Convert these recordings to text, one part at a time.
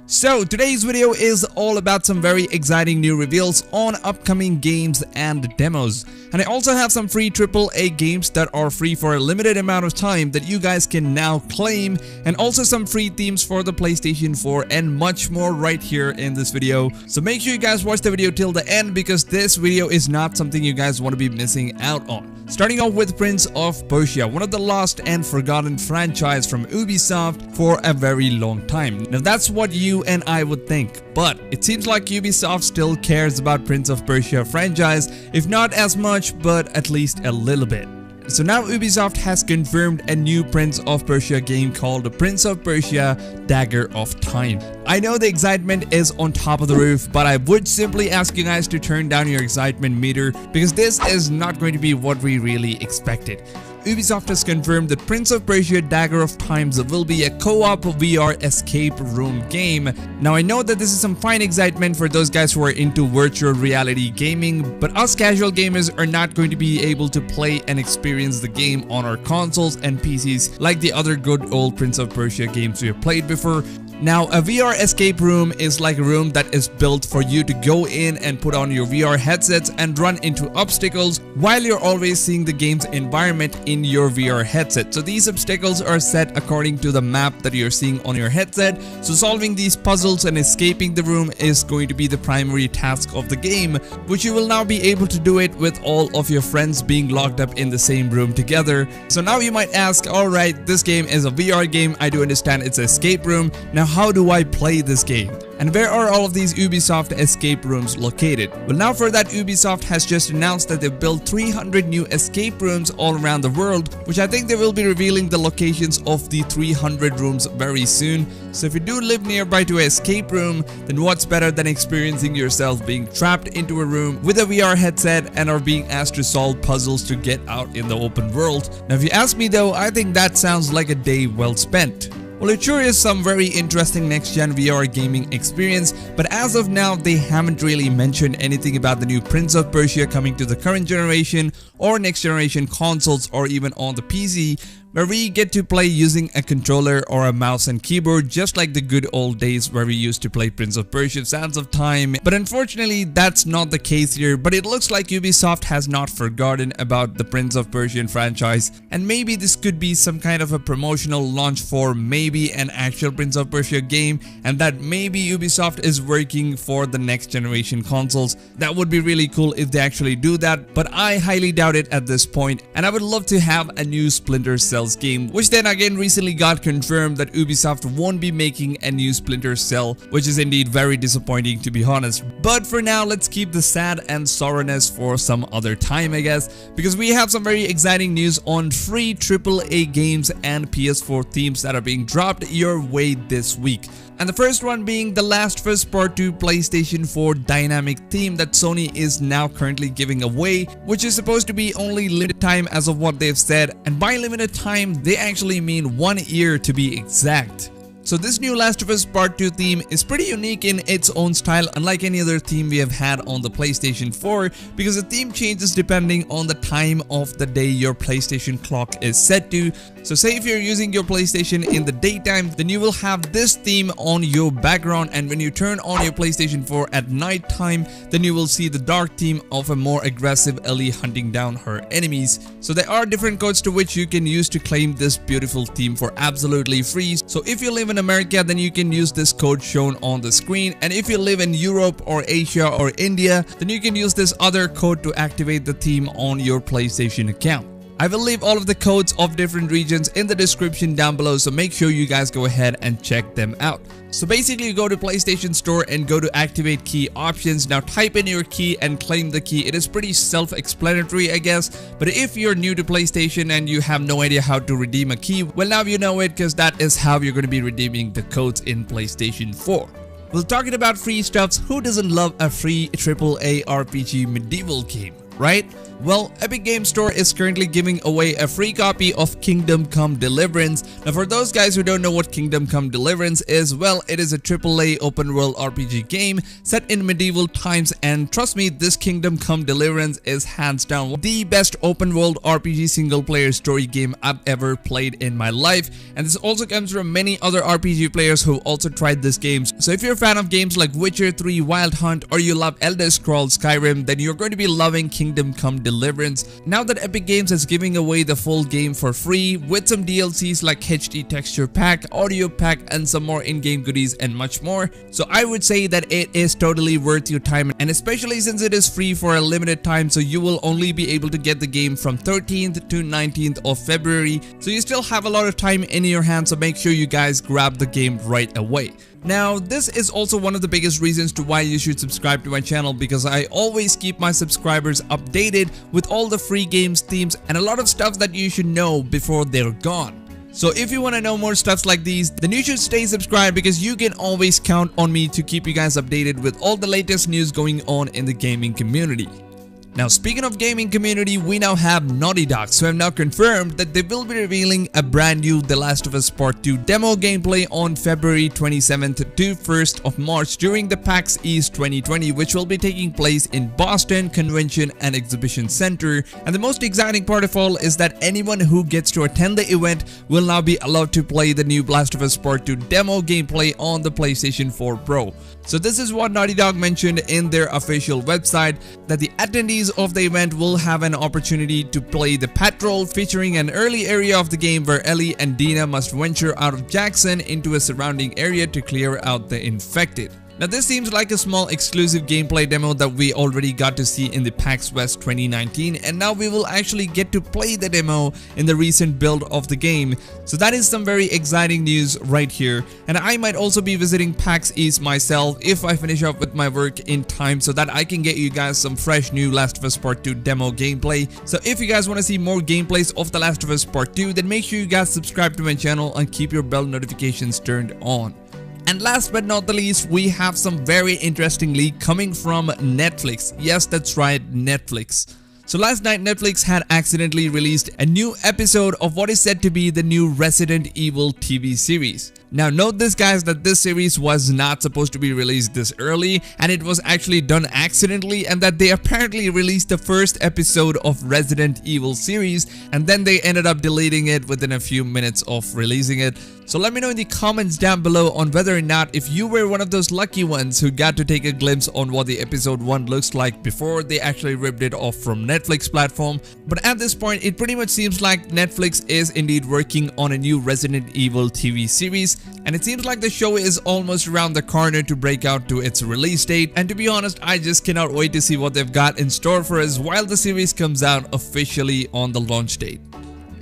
So today's video is all about some very exciting new reveals on upcoming games and demos. And I also have some free AAA games that are free for a limited amount of time that you guys can now claim, and also some free themes for the PlayStation 4 and much more right here in this video. So make sure you guys watch the video till the end, because this video is not something you guys want to be missing out on. Starting off with Prince of Persia, one of the lost and forgotten franchise from Ubisoft for a very long time. Now that's what you and I would think, but it seems like Ubisoft still cares about Prince of Persia franchise, if not as much, but at least a little bit. So now Ubisoft has confirmed a new Prince of Persia game called Prince of Persia Dagger of Time. I know the excitement is on top of the roof, but I would simply ask you guys to turn down your excitement meter, because this is not going to be what we really expected. Ubisoft has confirmed that Prince of Persia Dagger of Times will be a co-op VR escape room game. Now I know that this is some fine excitement for those guys who are into virtual reality gaming, but us casual gamers are not going to be able to play and experience the game on our consoles and PCs like the other good old Prince of Persia games we have played before. Now, a VR escape room is like a room that is built for you to go in and put on your VR headsets and run into obstacles while you're always seeing the game's environment in your VR headset. So these obstacles are set according to the map that you're seeing on your headset. So solving these puzzles and escaping the room is going to be the primary task of the game, which you will now be able to do it with all of your friends being locked up in the same room together. So now you might ask, alright, this game is a VR game, I do understand it's an escape room. Now how do I play this game? And where are all of these Ubisoft escape rooms located? Well, now for that, Ubisoft has just announced that they've built 300 new escape rooms all around the world, which I think they will be revealing the locations of the 300 rooms very soon. So if you do live nearby to an escape room, then what's better than experiencing yourself being trapped into a room with a VR headset and are being asked to solve puzzles to get out in the open world? Now if you ask me though, I think that sounds like a day well spent. Well, it sure is some very interesting next-gen VR gaming experience, but as of now, they haven't really mentioned anything about the new Prince of Persia coming to the current generation or next generation consoles or even on the PC, where we get to play using a controller or a mouse and keyboard, just like the good old days where we used to play Prince of Persia Sands of Time. But unfortunately, that's not the case here, but it looks like Ubisoft has not forgotten about the Prince of Persian franchise, and maybe this could be some kind of a promotional launch for maybe an actual Prince of Persia game, and that maybe Ubisoft is working for the next generation consoles. That would be really cool if they actually do that, but I highly doubt it at this point, and I would love to have a new Splinter Cell game, which then again recently got confirmed that Ubisoft won't be making a new Splinter Cell, which is indeed very disappointing to be honest. But for now, let's keep the sad and sorrowness for some other time, I guess, because we have some very exciting news on free AAA games and PS4 themes that are being dropped your way this week. And the first one being The Last of Us Part 2 PlayStation 4 dynamic theme that Sony is now currently giving away, which is supposed to be only limited time as of what they've said, and by limited time they actually mean 1 year to be exact. So this new Last of Us Part 2 theme is pretty unique in its own style, unlike any other theme we have had on the PlayStation 4, because the theme changes depending on the time of the day your PlayStation clock is set to. So say if you're using your PlayStation in the daytime, then you will have this theme on your background, and when you turn on your PlayStation 4 at night time, then you will see the dark theme of a more aggressive Ellie hunting down her enemies. So there are different codes to which you can use to claim this beautiful theme for absolutely free. So if you live in America, then you can use this code shown on the screen, and if you live in Europe or Asia or India, then you can use this other code to activate the theme on your PlayStation account. I will leave all of the codes of different regions in the description down below, so make sure you guys go ahead and check them out. So basically you go to PlayStation Store and go to activate key options. Now type in your key and claim the key. It is pretty self-explanatory, I guess, but if you're new to PlayStation and you have no idea how to redeem a key, well now you know it, because that is how you're going to be redeeming the codes in PlayStation 4. Well, talking about free stuffs, who doesn't love a free AAA RPG medieval game? right? Well, Epic Games Store is currently giving away a free copy of Kingdom Come Deliverance. Now for those guys who don't know what Kingdom Come Deliverance is, well, it is a AAA open world RPG game set in medieval times, and trust me, this Kingdom Come Deliverance is hands down the best open world RPG single player story game I've ever played in my life. And this also comes from many other RPG players who also tried this game. So if you're a fan of games like Witcher 3, Wild Hunt, or you love Elder Scrolls Skyrim, then you're going to be loving Kingdom Come Deliverance. Now that Epic Games is giving away the full game for free with some DLCs like HD texture pack, audio pack, and some more in-game goodies and much more, so I would say that it is totally worth your time, and especially since it is free for a limited time, so you will only be able to get the game from 13th to 19th of February, so you still have a lot of time in your hands, so make sure you guys grab the game right away. Now, this is also one of the biggest reasons to why you should subscribe to my channel, because I always keep my subscribers updated with all the free games, themes, and a lot of stuff that you should know before they're gone. So if you want to know more stuffs like these, then you should stay subscribed, because you can always count on me to keep you guys updated with all the latest news going on in the gaming community. Now, speaking of gaming community, we now have Naughty Dog, so have now confirmed that they will be revealing a brand new The Last of Us Part 2 demo gameplay on February 27th to 1st of March during the PAX East 2020, which will be taking place in Boston Convention and Exhibition Center. And the most exciting part of all is that anyone who gets to attend the event will now be allowed to play the new Last of Us Part 2 demo gameplay on the PlayStation 4 Pro. So this is what Naughty Dog mentioned in their official website, that the attendees of the event will have an opportunity to play the Patrol, featuring an early area of the game where Ellie and Dina must venture out of Jackson into a surrounding area to clear out the infected. Now this seems like a small exclusive gameplay demo that we already got to see in the PAX West 2019, and now we will actually get to play the demo in the recent build of the game. So that is some very exciting news right here, and I might also be visiting PAX East myself if I finish up with my work in time, so that I can get you guys some fresh new Last of Us Part 2 demo gameplay. So if you guys want to see more gameplays of The Last of Us Part 2, then make sure you guys subscribe to my channel and keep your bell notifications turned on. And last but not the least, we have some very interesting leak coming from Netflix. Yes, that's right, Netflix. So last night, Netflix had accidentally released a new episode of what is said to be the new Resident Evil TV series. Now note this guys, that this series was not supposed to be released this early, and it was actually done accidentally, and that they apparently released the first episode of Resident Evil series, and then they ended up deleting it within a few minutes of releasing it. So let me know in the comments down below on whether or not if you were one of those lucky ones who got to take a glimpse on what the episode 1 looks like before they actually ripped it off from Netflix platform. But at this point, it pretty much seems like Netflix is indeed working on a new Resident Evil TV series, and it seems like the show is almost around the corner to break out to its release date. And to be honest, I just cannot wait to see what they've got in store for us while the series comes out officially on the launch date.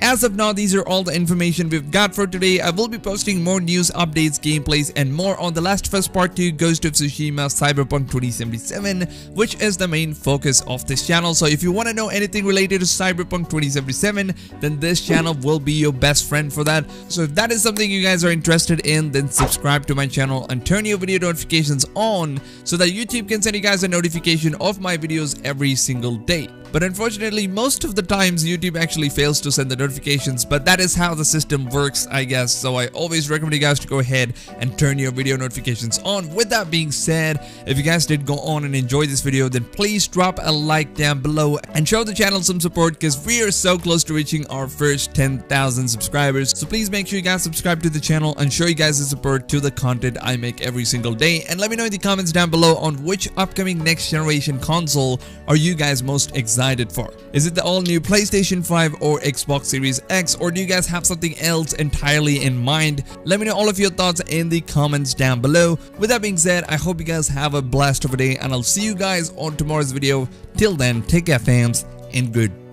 As of now, these are all the information we've got for today. I will be posting more news, updates, gameplays, and more on The Last of Us Part 2, Ghost of Tsushima, Cyberpunk 2077, which is the main focus of this channel. So if you want to know anything related to Cyberpunk 2077, then this channel will be your best friend for that. So if that is something you guys are interested in, then subscribe to my channel and turn your video notifications on so that YouTube can send you guys a notification of my videos every single day. But unfortunately, most of the times YouTube actually fails to send the notifications, but that is how the system works, I guess. So I always recommend you guys to go ahead and turn your video notifications on. With that being said, if you guys did go on and enjoy this video, then please drop a like down below and show the channel some support, because we are so close to reaching our first 10,000 subscribers. So please make sure you guys subscribe to the channel and show you guys the support to the content I make every single day. And let me know in the comments down below on which upcoming next generation console are you guys most excited for. Is it the all-new PlayStation 5 or Xbox Series X, or do you guys have something else entirely in mind? Let me know all of your thoughts in the comments down below. With that being said, I hope you guys have a blast of a day, and I'll see you guys on tomorrow's video. Till then, take care fams, and good.